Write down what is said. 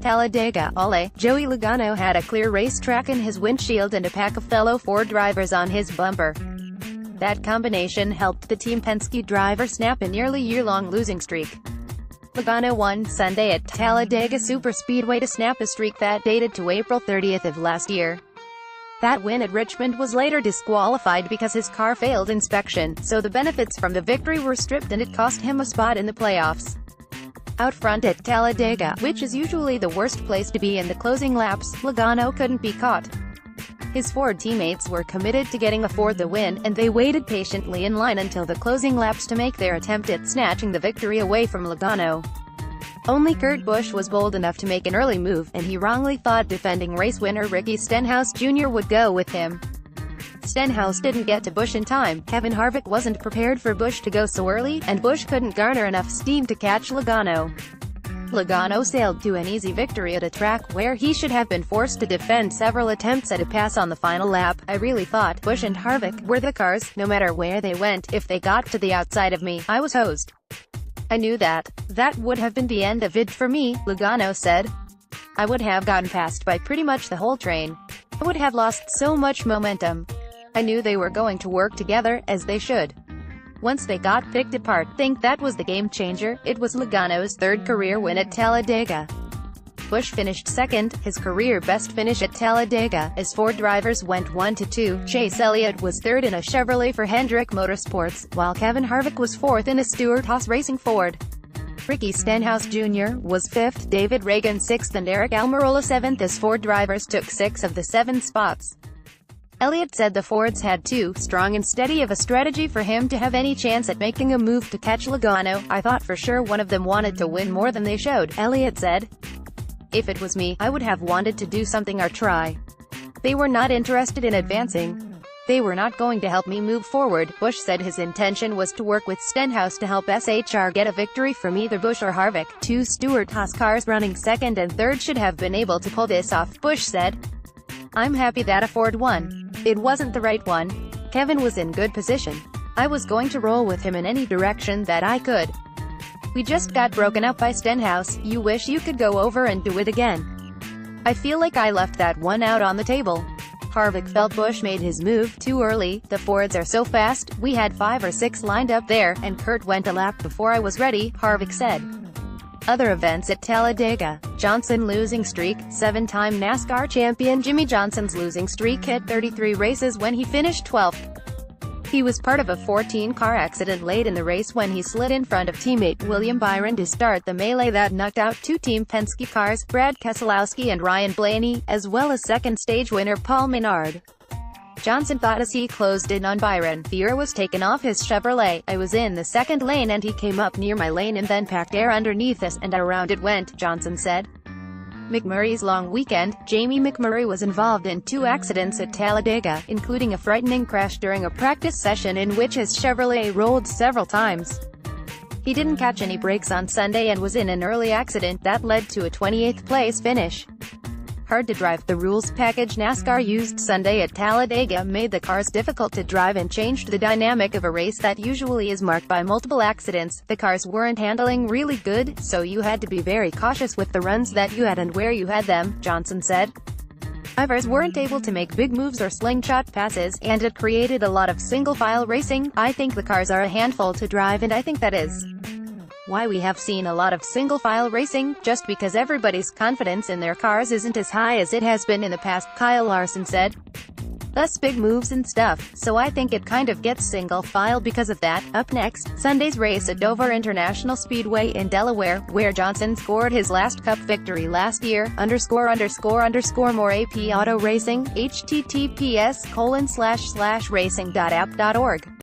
Talladega, Joey Logano had a clear racetrack in his windshield and a pack of fellow Ford drivers on his bumper. That combination helped the Team Penske driver snap a nearly year-long losing streak. Logano won Sunday at Talladega Superspeedway to snap a streak that dated to April 30th of last year. That win at Richmond was later disqualified because his car failed inspection, so the benefits from the victory were stripped and it cost him a spot in the playoffs. Out front at Talladega, which is usually the worst place to be in the closing laps, Logano couldn't be caught. His Ford teammates were committed to getting a Ford the win, and they waited patiently in line until the closing laps to make their attempt at snatching the victory away from Logano. Only Kurt Busch was bold enough to make an early move, and he wrongly thought defending race winner Ricky Stenhouse Jr. would go with him. Stenhouse didn't get to Busch in time. Kevin Harvick wasn't prepared for Busch to go so early, and Busch couldn't garner enough steam to catch Logano. Logano sailed to an easy victory at a track where he should have been forced to defend several attempts at a pass on the final lap. I really thought Busch and Harvick were the cars. No matter where they went, if they got to the outside of me, I was hosed. I knew that. That would have been the end of it for me, Logano said. I would have gotten passed by pretty much the whole train. I would have lost so much momentum. I knew they were going to work together, as they should. Once they got picked apart, think that was the game changer. It was Logano's third career win at Talladega. Busch finished second, his career best finish at Talladega, as Ford drivers went 1-2. Chase Elliott was third in a Chevrolet for Hendrick Motorsports, while Kevin Harvick was fourth in a Stewart-Haas Racing Ford. Ricky Stenhouse Jr. was fifth, David Reagan sixth and Eric Almirola seventh as Ford drivers took 6 of the 7 spots. Elliott said the Fords had too strong and steady of a strategy for him to have any chance at making a move to catch Logano. I thought for sure one of them wanted to win more than they showed, Elliott said. If it was me, I would have wanted to do something or try. They were not interested in advancing. They were not going to help me move forward. Busch said his intention was to work with Stenhouse to help SHR get a victory from either Busch or Harvick. 2 Stewart-Haas cars running second and third should have been able to pull this off, Busch said. I'm happy that a Ford won. It wasn't the right one. Kevin was in good position. I was going to roll with him in any direction that I could. We just got broken up by Stenhouse. You wish you could go over and do it again. I feel like I left that one out on the table. Harvick felt Busch made his move too early. The Fords are so fast. We had 5 or 6 lined up there, and Kurt went a lap before I was ready, Harvick said. Other events at Talladega. Johnson losing streak. 7-time NASCAR champion Jimmy Johnson's losing streak hit 33 races when he finished 12th. He was part of a 14-car accident late in the race when he slid in front of teammate William Byron to start the melee that knocked out 2 Team Penske cars, Brad Keselowski and Ryan Blaney, as well as second-stage winner Paul Menard. Johnson thought as he closed in on Byron, the air was taken off his Chevrolet. I was in the second lane and he came up near my lane and then packed air underneath us, and around it went, Johnson said. McMurray's long weekend. Jamie McMurray was involved in 2 accidents at Talladega, including a frightening crash during a practice session in which his Chevrolet rolled several times. He didn't catch any brakes on Sunday and was in an early accident that led to a 28th place finish. Hard to drive. The rules package NASCAR used Sunday at Talladega made the cars difficult to drive and changed the dynamic of a race that usually is marked by multiple accidents. The cars weren't handling really good, so you had to be very cautious with the runs that you had and where you had them, Johnson said. Drivers weren't able to make big moves or slingshot passes, and it created a lot of single-file racing. I think the cars are a handful to drive, and I think that is why we have seen a lot of single-file racing, just because everybody's confidence in their cars isn't as high as it has been in the past, Kyle Larson said. Thus big moves and stuff, so I think it kind of gets single-file because of that. Up next, Sunday's race at Dover International Speedway in Delaware, where Johnson scored his last Cup victory last year. ___more AP Auto Racing, https://racing.app.org